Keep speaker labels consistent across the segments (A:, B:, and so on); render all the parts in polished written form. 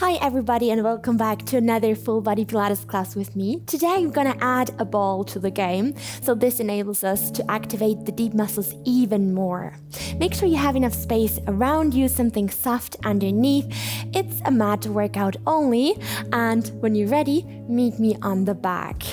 A: Hi everybody and welcome back to another full body Pilates class with me. Today I'm gonna add a ball to the game, so this enables us to activate the deep muscles even more. Make sure you have enough space around you, something soft underneath. It's a mat workout only, and when you're ready, meet me on the back.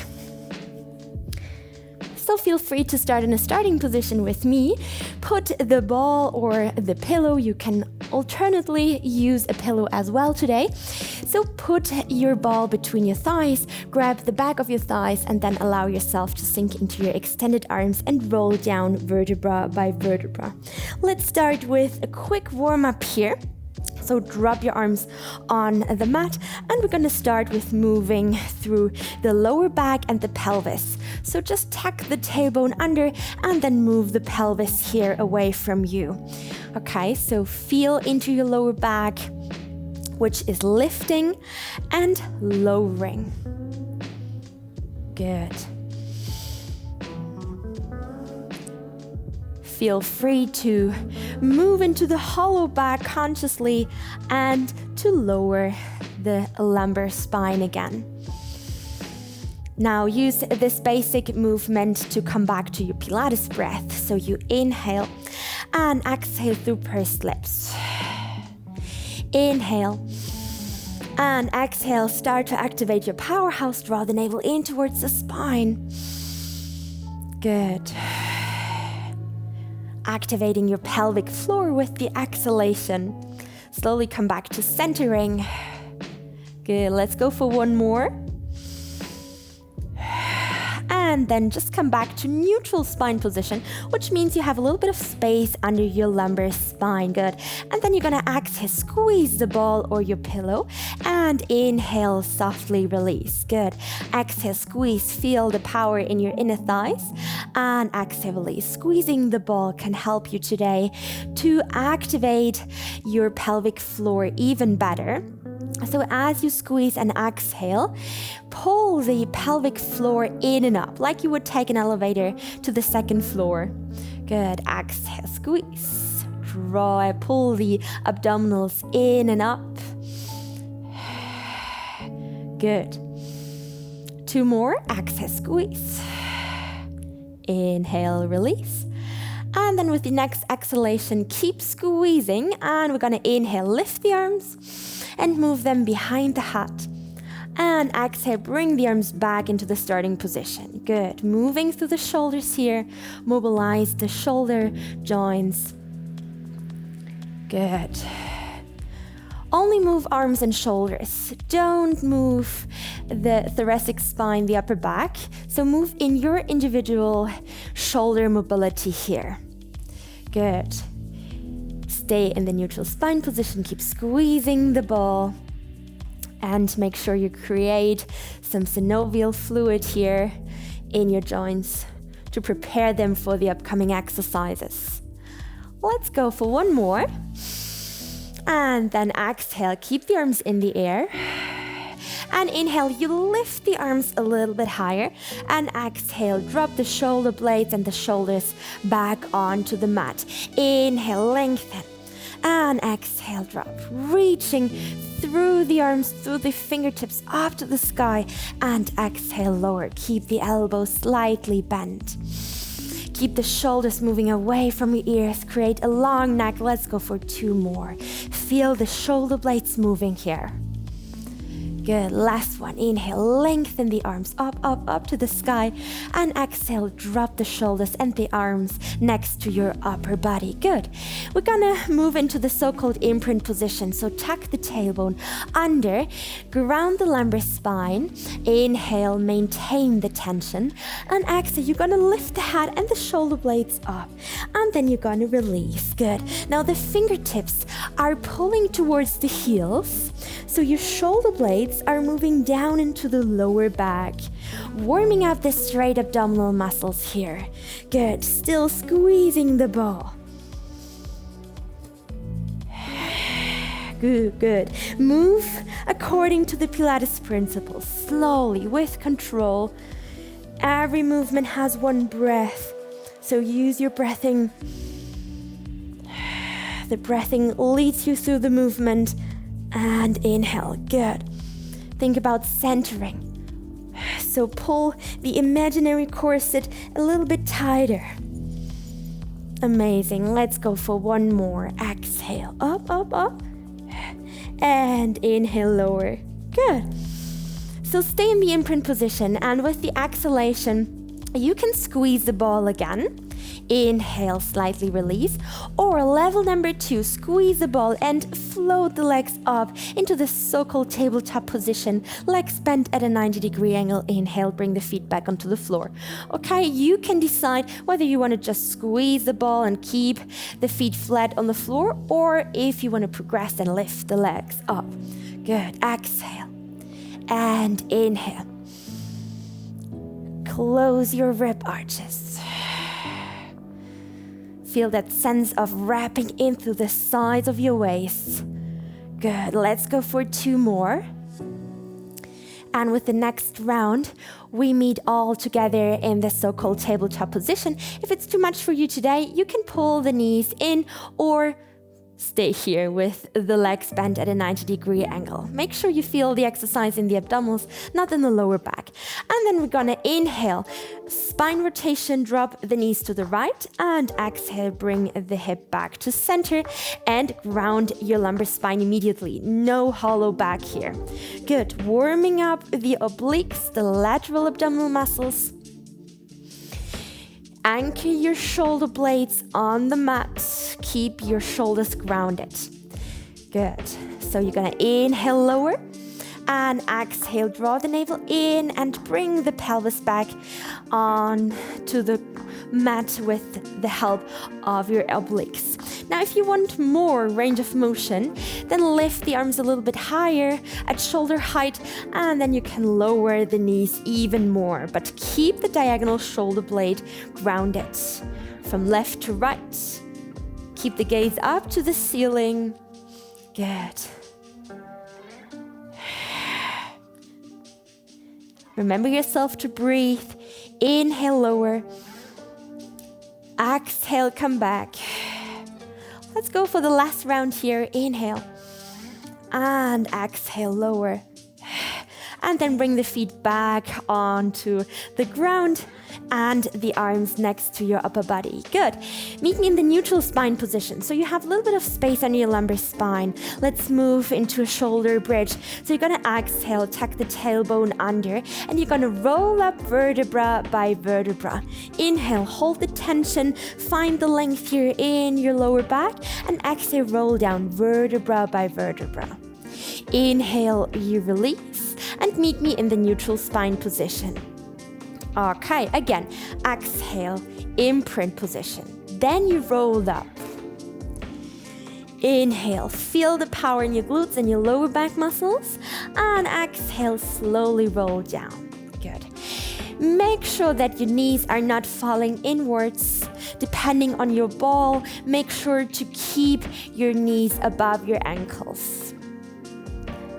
A: So feel free to start in a starting position with me. Put the ball or the pillow. You can alternately use a pillow as well today. So put your ball between your thighs, grab the back of your thighs, and then allow yourself to sink into your extended arms and roll down vertebra by vertebra. Let's start with a quick warm-up here. So drop your arms on the mat, and we're gonna start with moving through the lower back and the pelvis. So just tuck the tailbone under and then move the pelvis here away from you. Okay, so feel into your lower back, which is lifting and lowering. Good. Feel free to move into the hollow back consciously and to lower the lumbar spine again. Now use this basic movement to come back to your Pilates breath. So you inhale and exhale through pursed lips. Inhale and exhale. Start to activate your powerhouse. Draw the navel in towards the spine. Good. Activating your pelvic floor with the exhalation. Slowly come back to centering. Good, let's go for one more. And then just come back to neutral spine position, which means you have a little bit of space under your lumbar spine. Good. And then you're gonna exhale, squeeze the ball or your pillow, and inhale, softly release. Good. Exhale, squeeze, feel the power in your inner thighs, and exhale, release. Squeezing the ball can help you today to activate your pelvic floor even better. So as you squeeze and exhale, pull the pelvic floor in and up, like you would take an elevator to the second floor. Good. Exhale, squeeze. Draw, pull the abdominals in and up. Good. Two more. Exhale, squeeze. Inhale, release. And then with the next exhalation, keep squeezing. And we're going to inhale, lift the arms and move them behind the heart. And exhale, bring the arms back into the starting position. Good. Moving through the shoulders here. Mobilize the shoulder joints. Good. Only move arms and shoulders. Don't move the thoracic spine, the upper back. So move in your individual shoulder mobility here. Good. Stay in the neutral spine position. Keep squeezing the ball. And make sure you create some synovial fluid here in your joints to prepare them for the upcoming exercises. Let's go for one more. And then exhale, keep the arms in the air. And inhale, you lift the arms a little bit higher. And exhale, drop the shoulder blades and the shoulders back onto the mat. Inhale, lengthen. And exhale, drop. Reaching through the arms, through the fingertips, up to the sky. And exhale, lower. Keep the elbows slightly bent. Keep the shoulders moving away from your ears. Create a long neck. Let's go for two more. Feel the shoulder blades moving here. Good. Last one. Inhale, lengthen the arms up to the sky. And exhale, drop the shoulders and the arms next to your upper body. Good. We're gonna move into the so-called imprint position. So tuck the tailbone under, ground the lumbar spine. Inhale, maintain the tension. And exhale, you're gonna lift the head and the shoulder blades up. And then you're gonna release. Good. Now the fingertips are pulling towards the heels. So your shoulder blades are moving down into the lower back, warming up the straight abdominal muscles here. Good. Still squeezing the ball. Good. Move according to the Pilates principles, slowly, with control. Every movement has one breath, so use your breathing. The breathing leads you through the movement. And inhale, good. Think about centering. So pull the imaginary corset a little bit tighter. Amazing. Let's go for one more. Exhale, up, up, up. And inhale, lower. Good. So stay in the imprint position, and with the exhalation, you can squeeze the ball again. Inhale, slightly release. Or level number 2, squeeze the ball and float the legs up into the so-called tabletop position. Legs bent at a 90-degree angle. Inhale, bring the feet back onto the floor. Okay, you can decide whether you want to just squeeze the ball and keep the feet flat on the floor, or if you want to progress and lift the legs up. Good. Exhale. And inhale. Close your rib arches. Feel that sense of wrapping into the sides of your waist. Good. Let's go for 2 more. And with the next round, we meet all together in the so-called tabletop position. If it's too much for you today, you can pull the knees in or stay here with the legs bent at a 90-degree angle. Make sure you feel the exercise in the abdominals, not in the lower back. And then we're gonna inhale, spine rotation, drop the knees to the right, and exhale, bring the hip back to center and ground your lumbar spine immediately. No hollow back here. Good. Warming up the obliques, the lateral abdominal muscles. Anchor your shoulder blades on the mat. Keep your shoulders grounded. Good. So you're gonna inhale, lower, and exhale, draw the navel in and bring the pelvis back on to the mat with the help of your obliques. Now, if you want more range of motion, then lift the arms a little bit higher at shoulder height, and then you can lower the knees even more, but keep the diagonal shoulder blade grounded. From left to right, keep the gaze up to the ceiling. Good. Remember yourself to breathe. Inhale, lower. Exhale, come back. Let's go for the last round here. Inhale. And exhale, lower. And then bring the feet back onto the ground and the arms next to your upper body. Good. Meet me in the neutral spine position. So you have a little bit of space on your lumbar spine. Let's move into a shoulder bridge. So you're gonna exhale, tuck the tailbone under, and you're gonna roll up vertebra by vertebra. Inhale, hold the tension, find the length here in your lower back, and exhale, roll down vertebra by vertebra. Inhale, you release, and meet me in the neutral spine position. Okay, again, exhale, imprint position. Then you roll up. Inhale, feel the power in your glutes and your lower back muscles. And exhale, slowly roll down. Good. Make sure that your knees are not falling inwards. Depending on your ball, make sure to keep your knees above your ankles.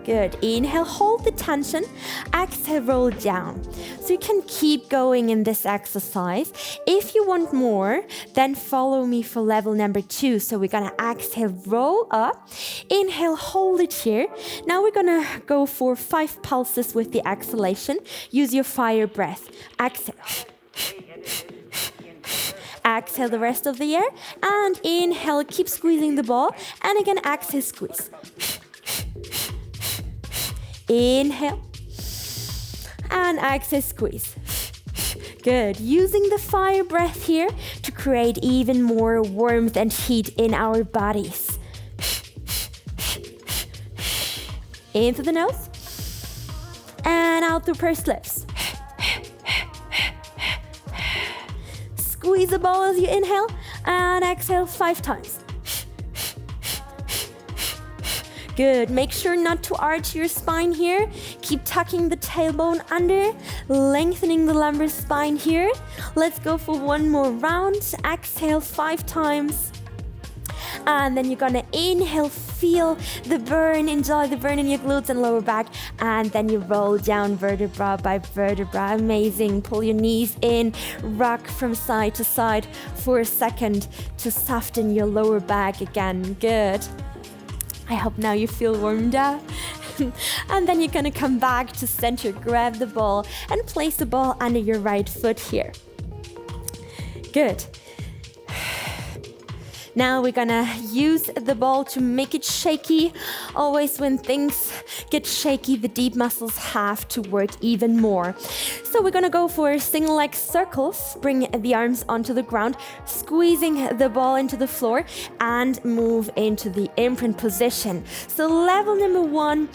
A: Good. Inhale, hold the tension. Exhale, roll down. So you can keep going in this exercise. If you want more, then follow me for level number 2. So we're gonna exhale, roll up. Inhale, hold it here. Now we're gonna go for 5 pulses with the exhalation. Use your fire breath. Exhale. Exhale the rest of the air. And inhale, keep squeezing the ball. And again, exhale, squeeze. Inhale, and exhale, squeeze. Good. Using the fire breath here to create even more warmth and heat in our bodies. Into the nose, and out through pursed lips. Squeeze the ball as you inhale, and exhale 5 times. Good. Make sure not to arch your spine here. Keep tucking the tailbone under, lengthening the lumbar spine here. Let's go for one more round. Exhale 5 times. And then you're gonna inhale, feel the burn, enjoy the burn in your glutes and lower back. And then you roll down vertebra by vertebra. Amazing. Pull your knees in, rock from side to side for a second to soften your lower back again. Good. I hope now you feel warmed up. And then you're gonna come back to center, grab the ball, and place the ball under your right foot here. Good. Now we're gonna use the ball to make it shaky. Always when things get shaky, the deep muscles have to work even more. So we're gonna go for single leg circles. Bring the arms onto the ground, squeezing the ball into the floor, and move into the imprint position. So level number 1,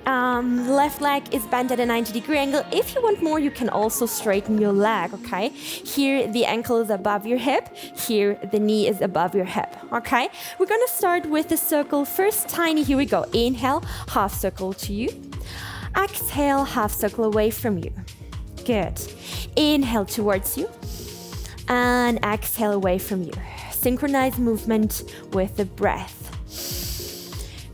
A: left leg is bent at a 90-degree angle. If you want more, you can also straighten your leg, okay? Here, the ankle is above your hip. Here, the knee is above your hip, okay? We're gonna start with the circle. First, tiny, here we go. Inhale, half circle to you. Exhale, half circle away from you. Good. Inhale towards you. And exhale away from you. Synchronize movement with the breath.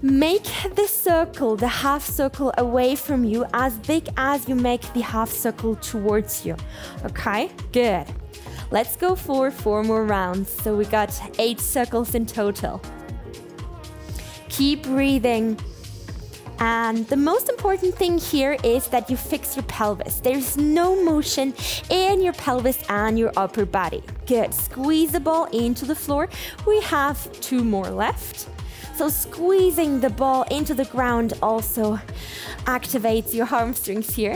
A: Make the circle, the half circle away from you as big as you make the half circle towards you. Okay, good. Let's go for 4 more rounds. So we got 8 circles in total. Keep breathing. And the most important thing here is that you fix your pelvis. There's no motion in your pelvis and your upper body. Good. Squeeze the ball into the floor. We have 2 more left. So squeezing the ball into the ground also activates your hamstrings here.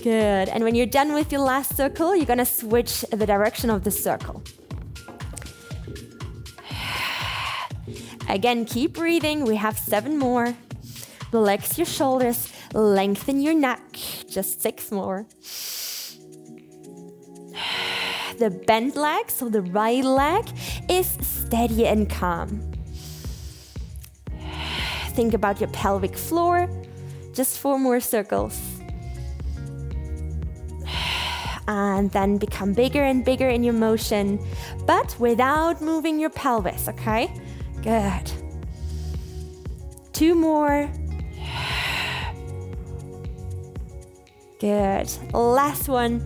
A: Good. And when you're done with your last circle, you're gonna switch the direction of the circle. Again, keep breathing. We have 7 more. Relax your shoulders, lengthen your neck. Just 6 more. The bent leg, so the right leg, is steady and calm. Think about your pelvic floor. Just 4 more circles. And then become bigger and bigger in your motion, but without moving your pelvis, okay? Good. 2 more. Good. Last one.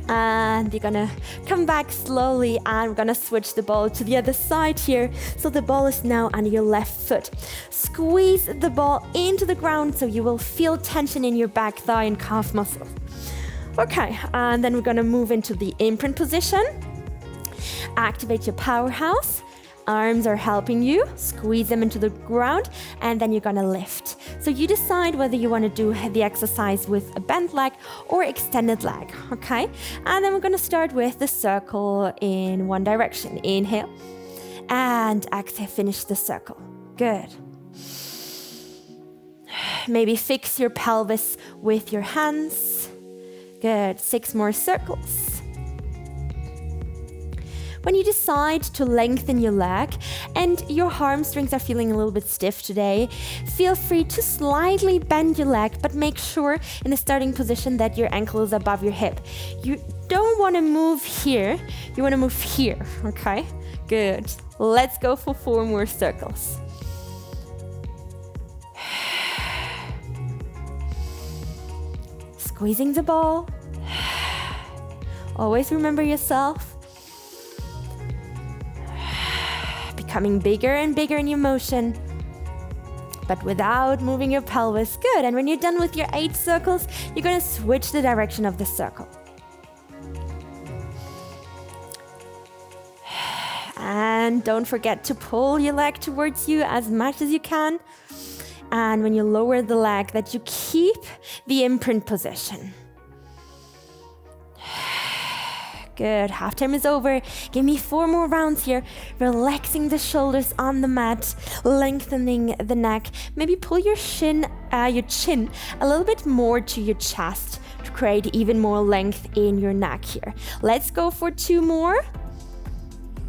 A: And you're gonna come back slowly, and we're gonna switch the ball to the other side here. So the ball is now under your left foot. Squeeze the ball into the ground so you will feel tension in your back thigh and calf muscles. Okay, and then we're gonna move into the imprint position. Activate your powerhouse. Arms are helping you. Squeeze them into the ground, and then you're gonna lift. So you decide whether you want to do the exercise with a bent leg or extended leg, okay? And then we're gonna start with the circle in one direction. Inhale, and exhale, finish the circle. Good. Maybe fix your pelvis with your hands. Good. 6 more circles. When you decide to lengthen your leg and your hamstrings are feeling a little bit stiff today, feel free to slightly bend your leg, but make sure in the starting position that your ankle is above your hip. You don't want to move here, you want to move here, okay? Good. Let's go for 4 more circles. Squeezing the ball. Always remember yourself. Becoming bigger and bigger in your motion, but without moving your pelvis. Good. And when you're done with your 8 circles, you're going to switch the direction of the circle. And don't forget to pull your leg towards you as much as you can. And when you lower the leg, that you keep the imprint position. Good. Half time is over. Give me 4 more rounds here. Relaxing the shoulders on the mat, lengthening the neck. Maybe pull your chin a little bit more to your chest to create even more length in your neck here. Let's go for 2 more.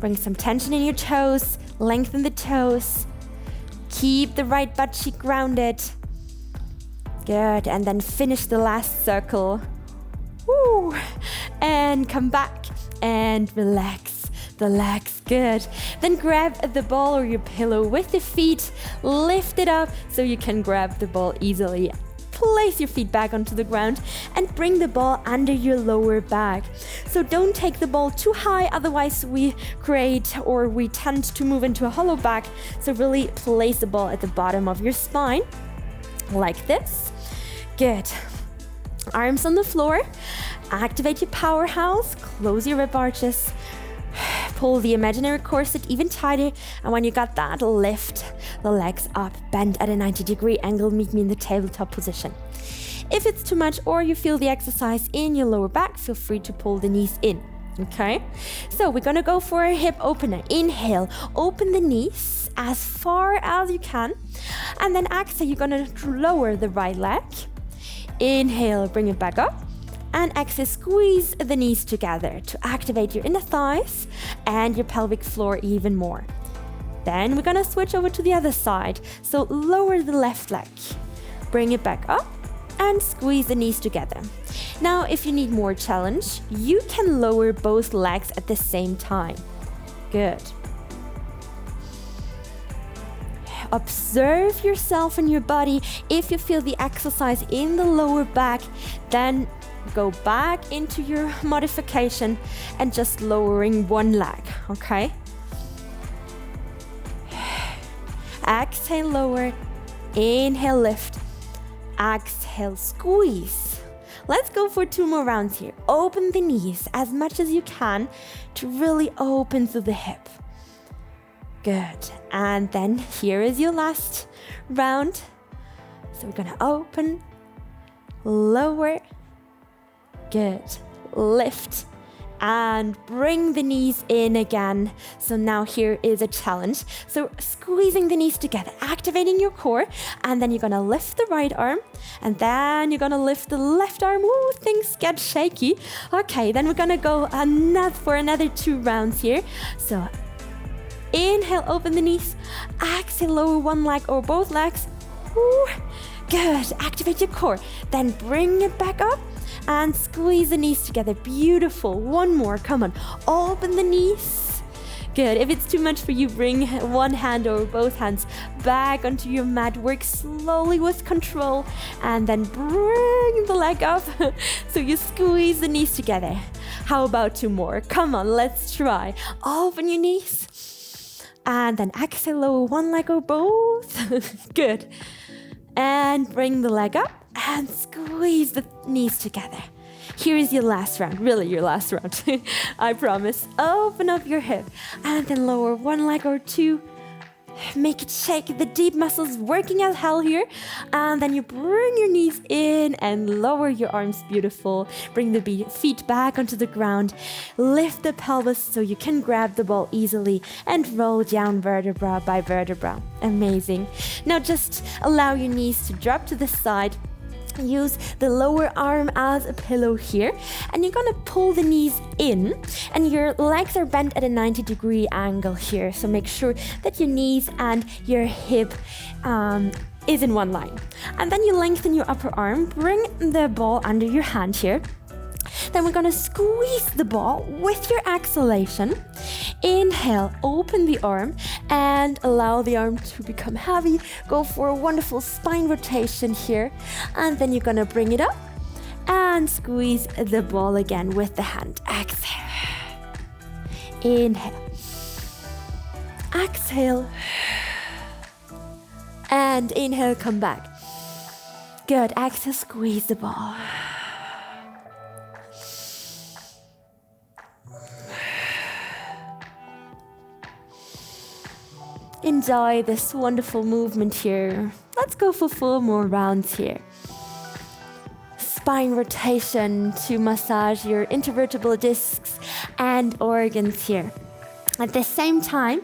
A: Bring some tension in your toes. Lengthen the toes. Keep the right butt cheek grounded. Good. And then finish the last circle. Woo. And come back and relax the legs. Good. Then grab the ball or your pillow with the feet, lift it up so you can grab the ball easily. place your feet back onto the ground and bring the ball under your lower back. So don't take the ball too high, otherwise we tend to move into a hollow back. So really place the ball at the bottom of your spine, like this. Good. Arms on the floor. Activate your powerhouse. Close your rib arches. Pull the imaginary corset even tighter, and when you got that, lift the legs up, bend at a 90-degree angle, meet me in the tabletop position. If it's too much or you feel the exercise in your lower back, feel free to pull the knees in, okay? So we're gonna go for a hip opener. Inhale, open the knees as far as you can, and then exhale, you're gonna lower the right leg. Inhale, bring it back up. And exhale, squeeze the knees together to activate your inner thighs and your pelvic floor even more. Then we're gonna switch over to the other side. So lower the left leg, bring it back up, and squeeze the knees together. Now, if you need more challenge, you can lower both legs at the same time. Good. Observe yourself and your body. If you feel the exercise in the lower back, then go back into your modification and just lowering one leg, okay? Exhale, lower. Inhale, lift. Exhale, squeeze. Let's go for 2 more rounds here. Open the knees as much as you can to really open through the hip. Good. And then here is your last round. So we're gonna open, lower. Good. Lift and bring the knees in again. So now here is a challenge. So squeezing the knees together, activating your core, and then you're gonna lift the right arm, and then you're gonna lift the left arm. Ooh, things get shaky. Okay, then we're gonna go for another 2 rounds here. So inhale, open the knees. Exhale, lower one leg or both legs. Ooh, good. Activate your core. Then bring it back up. And squeeze the knees together. Beautiful. One more. Come on. Open the knees. Good. If it's too much for you, bring one hand or both hands back onto your mat. Work slowly with control. And then bring the leg up. So you squeeze the knees together. How about 2 more? Come on. Let's try. Open your knees. And then exhale. Lower one leg or both. Good. And bring the leg up. And squeeze the knees together. Here is your last round, really your last round. I promise. Open up your hip and then lower one leg or 2. Make it shake, the deep muscles working as hell here. And then you bring your knees in and lower your arms, beautiful. Bring the feet back onto the ground. Lift the pelvis so you can grab the ball easily and roll down vertebra by vertebra. Amazing. Now just allow your knees to drop to the side. Use the lower arm as a pillow here, and you're gonna pull the knees in, and your legs are bent at a 90-degree angle here. So make sure that your knees and your hip is in one line. And then you lengthen your upper arm, bring the ball under your hand here. Then we're gonna squeeze the ball with your exhalation. Inhale, open the arm and allow the arm to become heavy. Go for a wonderful spine rotation here. And then you're gonna bring it up and squeeze the ball again with the hand. Exhale. Inhale. Exhale. And inhale, come back. Good. Exhale, squeeze the ball. Enjoy this wonderful movement here. Let's go for 4 more rounds here. Spine rotation to massage your intervertebral discs and organs here. At the same time,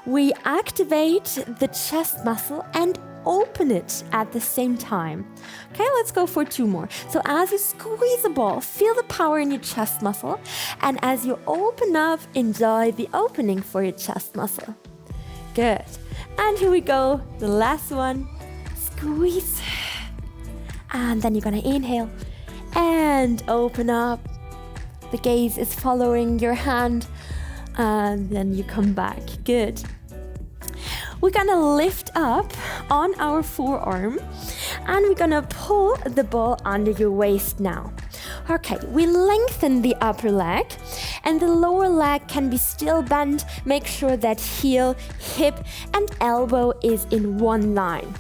A: we activate the chest muscle and open it at the same time. Okay, let's go for 2 more. So as you squeeze the ball, feel the power in your chest muscle. And as you open up, enjoy the opening for your chest muscle. Good. And here we go. The last one. Squeeze. And then you're gonna inhale and open up. The gaze is following your hand. And then you come back. Good. We're gonna lift up on our forearm And we're gonna pull the ball under your waist now. Okay, we lengthen the upper leg and the lower leg can be still bent. Make sure that heel, hip and elbow is in one line.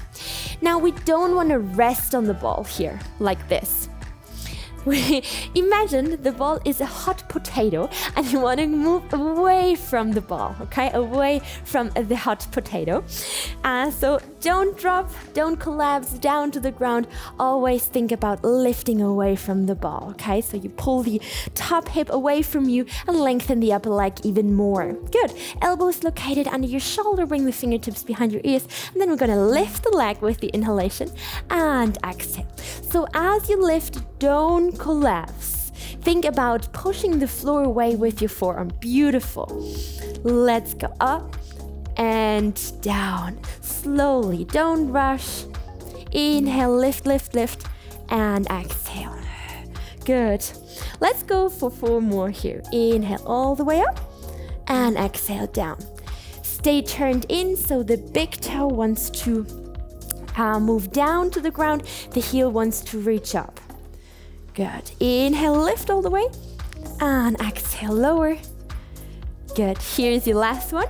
A: Now we don't want to rest on the ball here like this. Imagine the ball is a hot potato and you want to move away from the ball, okay? Away from the hot potato. So don't drop, don't collapse down to the ground. Always think about lifting away from the ball, okay? So you pull the top hip away from you and lengthen the upper leg even more. Good. Elbows located under your shoulder, bring the fingertips behind your ears, and then we're gonna lift the leg with the inhalation and exhale. So as you lift, don't collapse. Think about pushing the floor away with your forearm. Beautiful. Let's go up and down. Slowly, don't rush. Inhale, lift, lift, lift, and exhale. Good. Let's go for 4 more here. Inhale all the way up and exhale down. Stay turned in so the big toe wants to move down to the ground. The heel wants to reach up. Good. Inhale, lift all the way. And exhale, lower. Good. Here's your last one.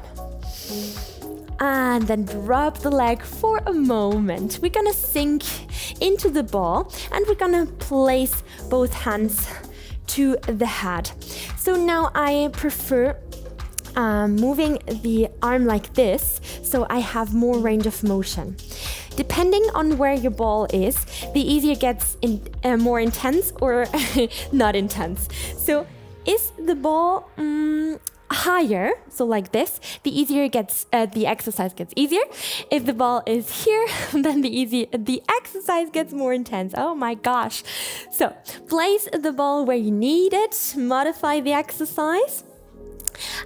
A: And then drop the leg for a moment. We're gonna sink into the ball and we're gonna place both hands to the head. So now I prefer moving the arm like this so I have more range of motion. Depending on where your ball is, the easier it gets more intense or not intense. So is the ball higher, so like this, the easier it gets, the exercise gets easier. If the ball is here, then the exercise gets more intense. Oh my gosh. So place the ball where you need it, modify the exercise.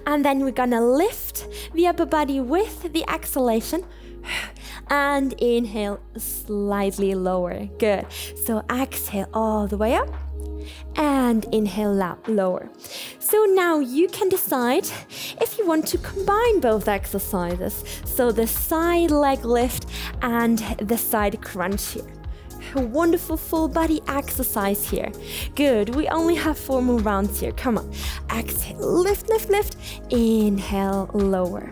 A: And then we're gonna lift the upper body with the exhalation and inhale slightly lower. Good. So exhale all the way up and inhale lower. So now you can decide if you want to combine both exercises. So the side leg lift and the side crunch here. A wonderful full body exercise here. Good. We only have 4 more rounds here. Come on. Exhale, lift, lift, lift. Inhale, lower.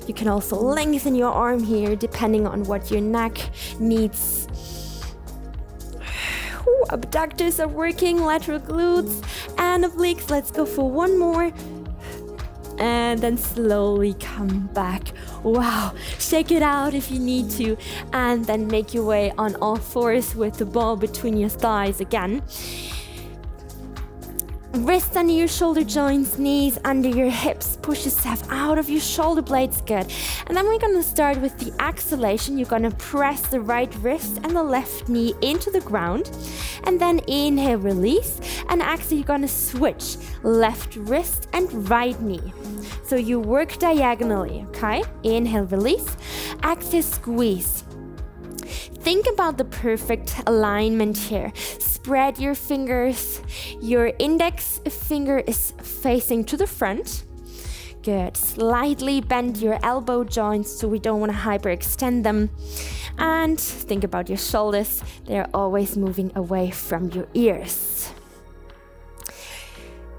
A: You can also lengthen your arm here depending on what your neck needs. Ooh, abductors are working, lateral glutes and obliques. Let's go for 1 more. And then slowly come back. Wow, shake it out if you need to. And then make your way on all 4s with the ball between your thighs again. Wrists under your shoulder joints, knees under your hips. Push yourself out of your shoulder blades. Good. And then we're going to start with the exhalation. You're going to press the right wrist and the left knee into the ground. And then inhale, release. And exhale, you're going to switch left wrist and right knee. So you work diagonally, okay? Inhale, release. Exhale, squeeze. Think about the perfect alignment here. Spread your fingers. Your index finger is facing to the front. Good. Slightly bend your elbow joints so we don't want to hyperextend them. And think about your shoulders. They're always moving away from your ears.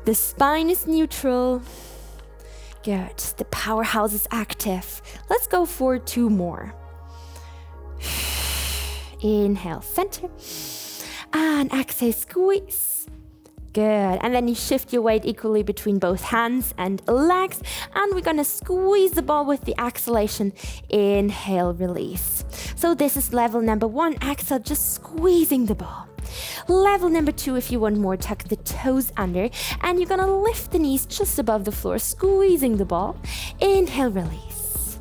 A: The spine is neutral. Good. The powerhouse is active. Let's go for 2 more. Inhale, center. And exhale, squeeze. Good. And then you shift your weight equally between both hands and legs. And we're gonna squeeze the ball with the exhalation. Inhale, release. So this is level number 1. Exhale, just squeezing the ball. Level number 2, if you want more, tuck the toes under. And you're gonna lift the knees just above the floor, squeezing the ball. Inhale, release.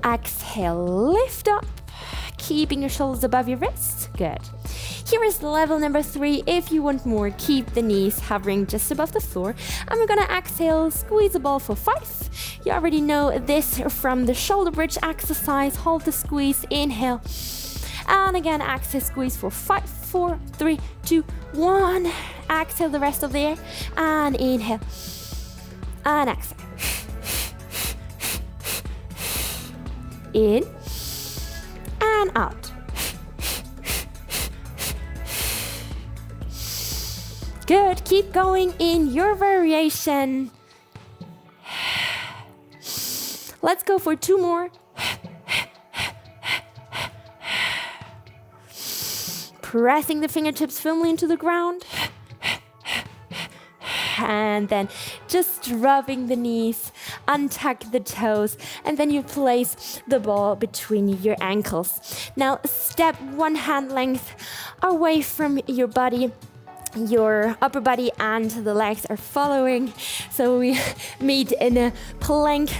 A: Exhale, lift up. Keeping your shoulders above your wrists. Good. Here is level number 3. If you want more, keep the knees hovering just above the floor. And we're gonna exhale, squeeze the ball for 5. You already know this from the shoulder bridge exercise. Hold the squeeze, inhale. And again, exhale, squeeze for 5, 4, 3, 2, 1. Exhale the rest of the air. And inhale. And exhale. In. And out. Good, keep going in your variation. Let's go for 2 more. Pressing the fingertips firmly into the ground. And then just rubbing the knees, untuck the toes, and then you place the ball between your ankles. Now step 1 hand length away from your body. Your upper body and the legs are following. So we meet in a plank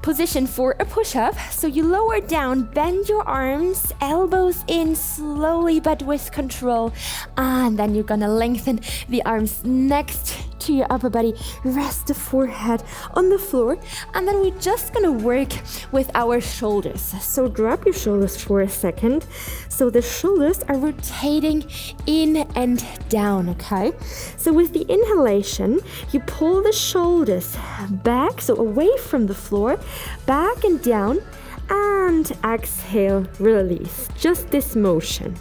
A: position for a push-up. So you lower down, bend your arms, elbows in slowly but with control. And then you're gonna lengthen the arms next to your upper body. Rest the forehead on the floor. And then we're just gonna work with our shoulders. So drop your shoulders for a second. So the shoulders are rotating in and down, okay? So with the inhalation, you pull the shoulders back, so away from the floor, back and down, and exhale, release. Just this motion.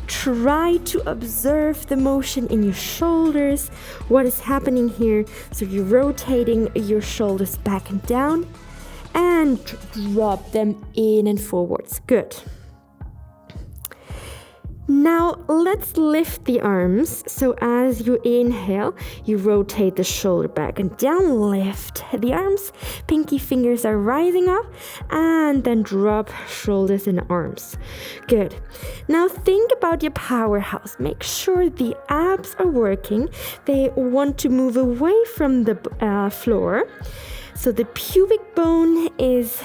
A: Try to observe the motion in your shoulders, what is happening here. So you're rotating your shoulders back and down, and drop them in and forwards. Good. Now let's lift the arms. So as you inhale, you rotate the shoulder back and down, lift the arms, pinky fingers are rising up, and then drop shoulders and arms. Good. Now think about your powerhouse. Make sure the abs are working. They want to move away from the floor. So the pubic bone is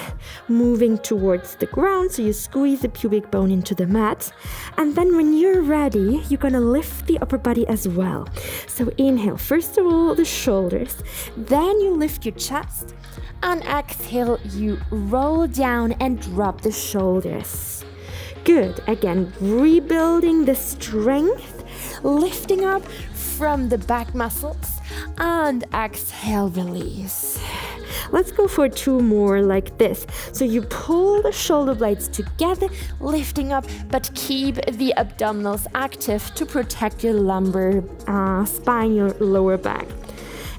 A: moving towards the ground, so you squeeze the pubic bone into the mat. And then when you're ready, you're gonna lift the upper body as well. So inhale, first of all, the shoulders, then you lift your chest, and exhale, you roll down and drop the shoulders. Good, again, rebuilding the strength, lifting up from the back muscles, and exhale, release. Let's go for 2 more like this. So you pull the shoulder blades together, lifting up, but keep the abdominals active to protect your lumbar spine, your lower back.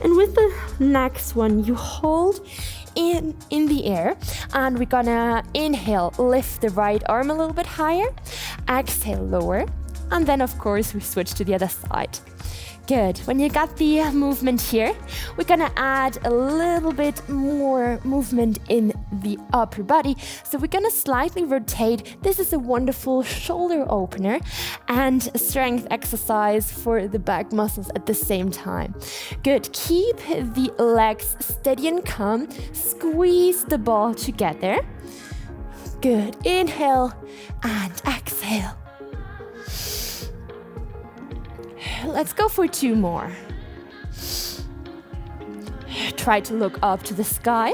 A: And with the next one, you hold in the air, and we're gonna inhale, lift the right arm a little bit higher, exhale, lower, and then of course we switch to the other side. Good. When you got the movement here, we're gonna add a little bit more movement in the upper body. So we're gonna slightly rotate. This is a wonderful shoulder opener and strength exercise for the back muscles at the same time. Good. Keep the legs steady and calm. Squeeze the ball together. Good. Inhale and exhale. Let's go for 2 more. Try to look up to the sky.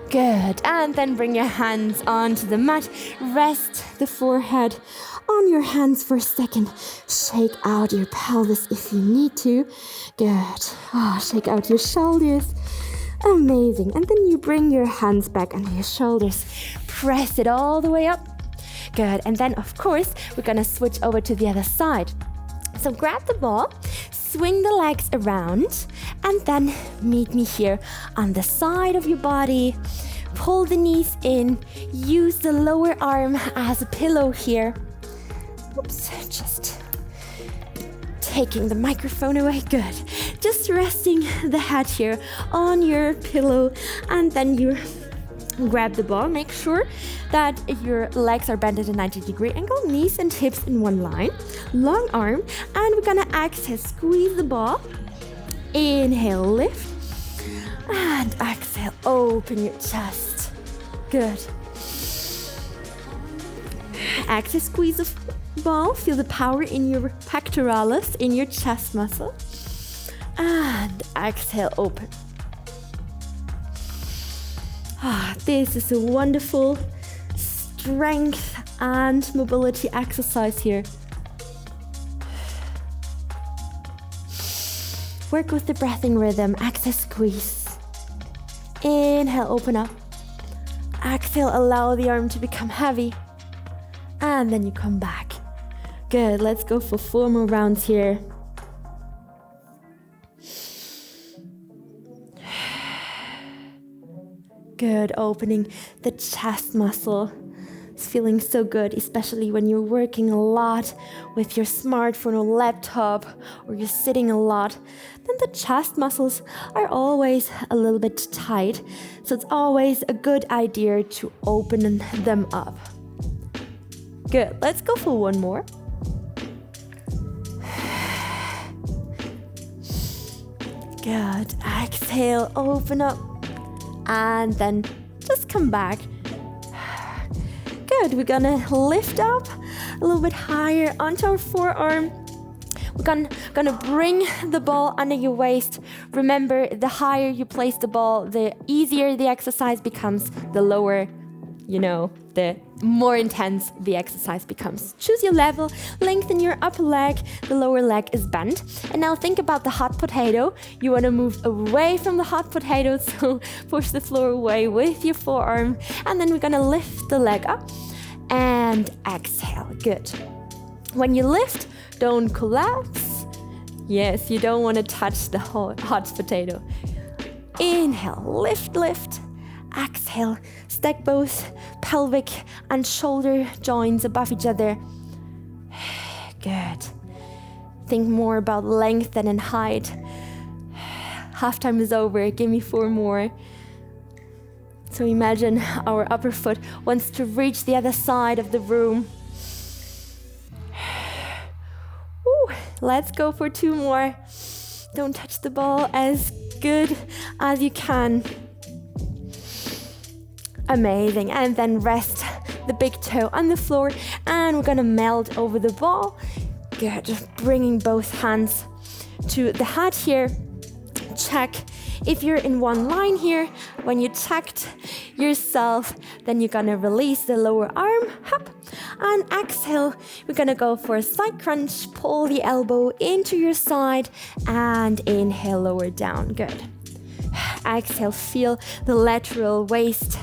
A: Good. And then bring your hands onto the mat. Rest the forehead on your hands for a second. Shake out your pelvis if you need to. Good. Shake out your shoulders. Amazing. And then you bring your hands back under your shoulders. Press it all the way up. Good. And then, of course, we're going to switch over to the other side. So grab the ball, swing the legs around, and then meet me here on the side of your body. Pull the knees in, use the lower arm as a pillow here. Oops, just taking the microphone away. Good. Just resting the head here on your pillow, and then you grab the ball. Make sure that your legs are bent at a 90-degree angle, knees and hips in one line, long arm, and we're gonna exhale, squeeze the ball, inhale, lift, and exhale, open your chest. Good. Exhale, squeeze the ball, feel the power in your pectoralis, in your chest muscle, and exhale, open. This is a wonderful strength and mobility exercise here. Work with the breathing rhythm. Exhale, squeeze. Inhale, open up. Exhale, allow the arm to become heavy. And then you come back. Good, let's go for 4 more rounds here. Good, opening the chest muscle. It's feeling so good, especially when you're working a lot with your smartphone or laptop, or you're sitting a lot. Then the chest muscles are always a little bit tight. So it's always a good idea to open them up. Good, let's go for one more. Good, exhale, open up, and then just come back. Good, we're gonna lift up a little bit higher onto our forearm. We're gonna bring the ball under your waist. Remember, the higher you place the ball, the easier the exercise becomes, the lower, the more intense the exercise becomes. Choose your level, lengthen your upper leg, the lower leg is bent. And now think about the hot potato. You wanna move away from the hot potato, so push the floor away with your forearm. And then we're gonna lift the leg up and exhale, good. When you lift, don't collapse. Yes, you don't wanna touch the hot potato. Inhale, lift, lift. Exhale, stack both pelvic and shoulder joints above each other. Good. Think more about length than in height. Half time is over, give me 4 more. So imagine our upper foot wants to reach the other side of the room. Ooh, let's go for 2 more. Don't touch the ball, as good as you can. Amazing, and then rest the big toe on the floor, and we're gonna melt over the ball. Good, just bringing both hands to the head here. Check if you're in one line here. When you checked yourself, then you're gonna release the lower arm, up, and exhale. We're gonna go for a side crunch, pull the elbow into your side, and inhale, lower down, good. Exhale, feel the lateral waist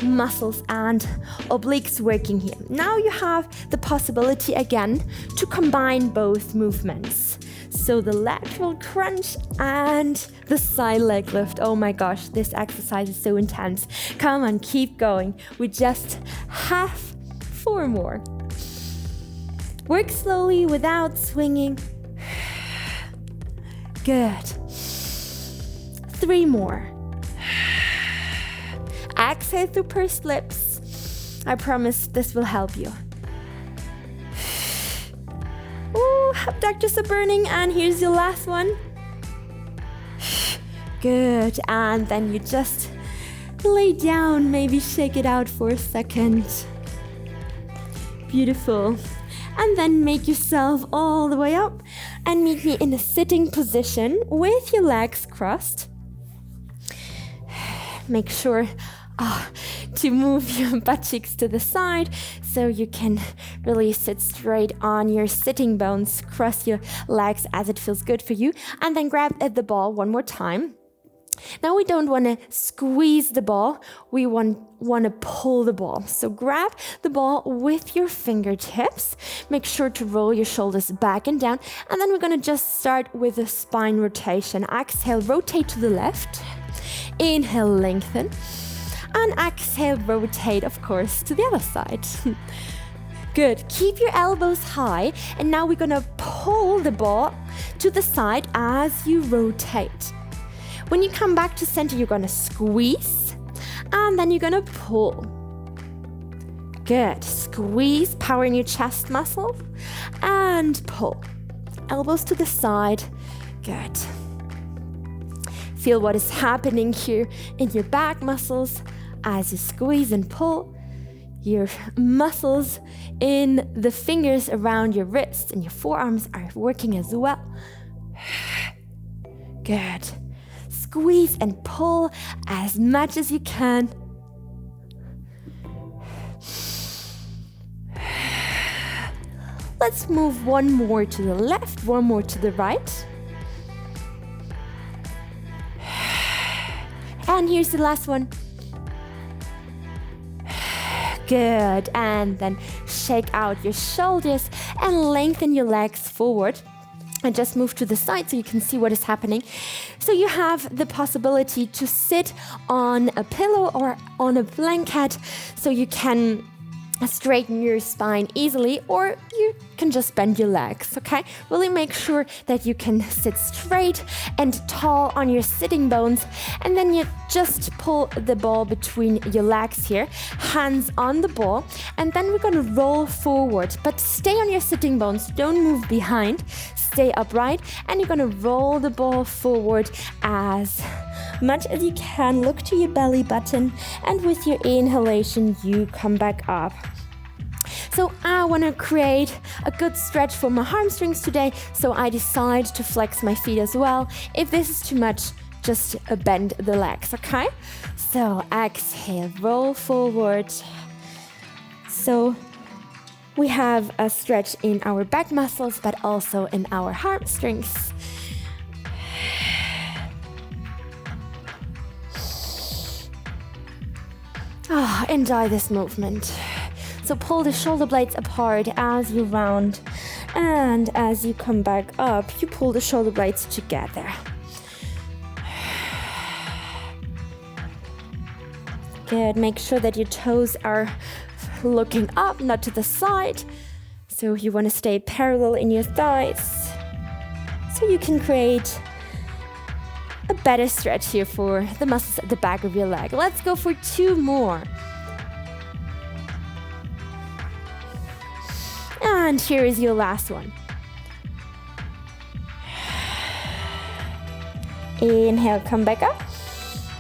A: muscles and obliques working here. Now you have the possibility again to combine both movements. So the lateral crunch and the side leg lift. Oh my gosh, this exercise is so intense. Come on, keep going. We just have 4 more. Work slowly without swinging. Good. 3 more. Exhale through pursed lips. I promise this will help you. Ooh, abductors are burning, and here's your last one. Good, and then you just lay down, maybe shake it out for a second. Beautiful. And then make yourself all the way up and meet me in a sitting position with your legs crossed. Make sure to move your butt cheeks to the side so you can really sit straight on your sitting bones. Cross your legs as it feels good for you, and then grab at the ball one more time. Now we don't want to squeeze the ball, we want to pull the ball. So grab the ball with your fingertips. Make sure to roll your shoulders back and down, and then we're going to just start with a spine rotation. Exhale, rotate to the left. Inhale, lengthen. And exhale, rotate, of course, to the other side. Good. Keep your elbows high. And now we're going to pull the ball to the side as you rotate. When you come back to center, you're going to squeeze. And then you're going to pull. Good. Squeeze, power in your chest muscle. And pull. Elbows to the side. Good. Feel what is happening here in your back muscles as you squeeze and pull. Your muscles in the fingers around your wrists and your forearms are working as well. Good. Squeeze and pull as much as you can. Let's move 1 more to the left, 1 more to the right. And here's the last one. Good. And then shake out your shoulders and lengthen your legs forward. and just move to the side so you can see what is happening. So you have the possibility to sit on a pillow or on a blanket so you can straighten your spine easily, or you can just bend your legs, okay? Really make sure that you can sit straight and tall on your sitting bones, and then you just pull the ball between your legs here, hands on the ball, and then we're gonna roll forward, but stay on your sitting bones, don't move behind, stay upright, and you're gonna roll the ball forward as much as you can. Look to your belly button, and with your inhalation you come back up. So I want to create a good stretch for my hamstrings today, so I decide to flex my feet as well. If this is too much, just bend the legs, okay? So exhale, roll forward. So we have a stretch in our back muscles, but also in our hamstrings. Oh, enjoy this movement. So pull the shoulder blades apart as you round, and as you come back up, you pull the shoulder blades together. Good, make sure that your toes are looking up, not to the side. So you want to stay parallel in your thighs, so you can create a better stretch here for the muscles at the back of your leg. Let's go for 2 more. And here is your last one. Inhale, come back up.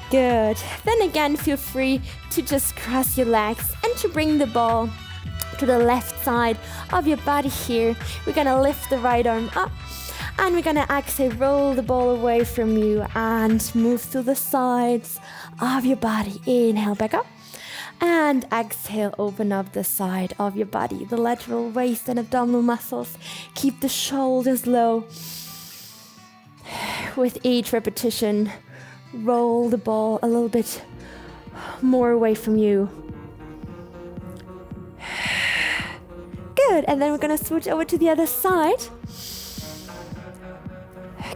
A: Good. Then again, feel free to just cross your legs and to bring the ball to the left side of your body here. We're gonna lift the right arm up, and we're gonna exhale, roll the ball away from you and move to the sides of your body. Inhale, back up. And exhale, open up the side of your body, the lateral waist and abdominal muscles. Keep the shoulders low. With each repetition, roll the ball a little bit more away from you. Good, and then we're gonna switch over to the other side.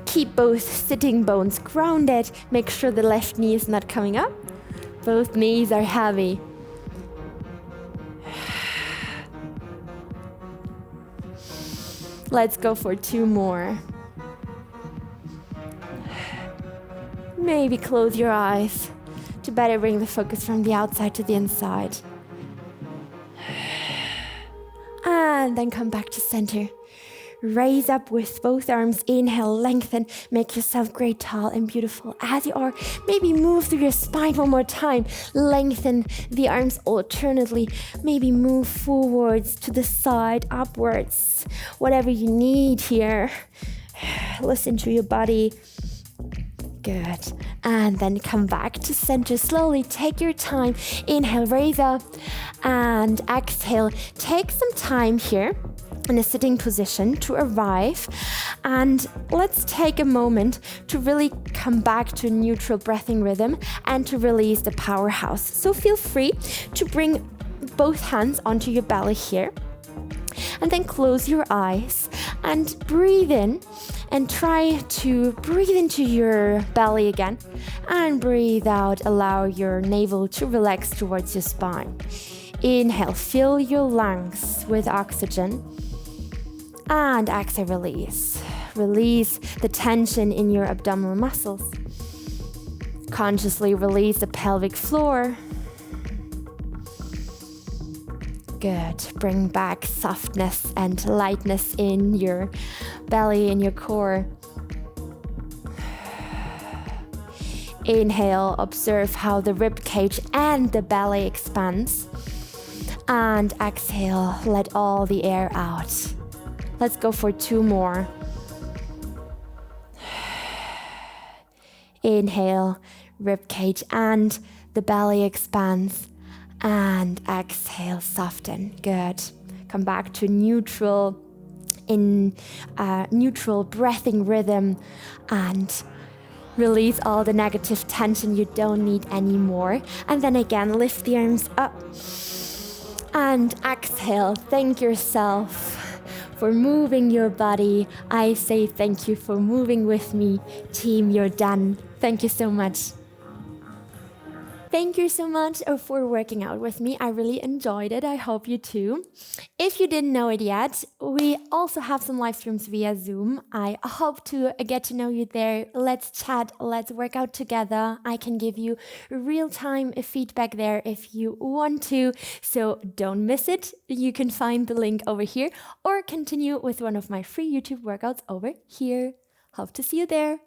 A: Keep both sitting bones grounded. Make sure the left knee is not coming up. Both knees are heavy. Let's go for 2 more. Maybe close your eyes to better bring the focus from the outside to the inside. And then come back to center. Raise up with both arms. Inhale, lengthen. Make yourself great, tall and beautiful as you are. Maybe move through your spine one more time. Lengthen the arms alternately. Maybe move forwards to the side, upwards. Whatever you need here. Listen to your body. Good. And then come back to center slowly. Take your time. Inhale, raise up. And exhale. Take some time here in a sitting position to arrive, and let's take a moment to really come back to a neutral breathing rhythm and to release the powerhouse. So feel free to bring both hands onto your belly here, and then close your eyes and breathe in, and try to breathe into your belly again, and breathe out. Allow your navel to relax towards your spine. Inhale, fill your lungs with oxygen. And exhale, release. Release the tension in your abdominal muscles. Consciously release the pelvic floor. Good. Bring back softness and lightness in your belly, in your core. Inhale, observe how the rib cage and the belly expands. And exhale, let all the air out. Let's go for 2 more. Inhale, rib cage and the belly expands. And exhale, soften. Good. Come back to neutral breathing rhythm, and release all the negative tension you don't need anymore. And then again, lift the arms up. And exhale, thank yourself for moving your body. I say thank you for moving with me. Team, you're done. Thank you so much. Thank you so much for working out with me. I really enjoyed it. I hope you too. If you didn't know it yet, we also have some live streams via Zoom. I hope to get to know you there. Let's chat, let's work out together. I can give you real-time feedback there if you want to. So don't miss it. You can find the link over here or continue with one of my free YouTube workouts over here. Hope to see you there.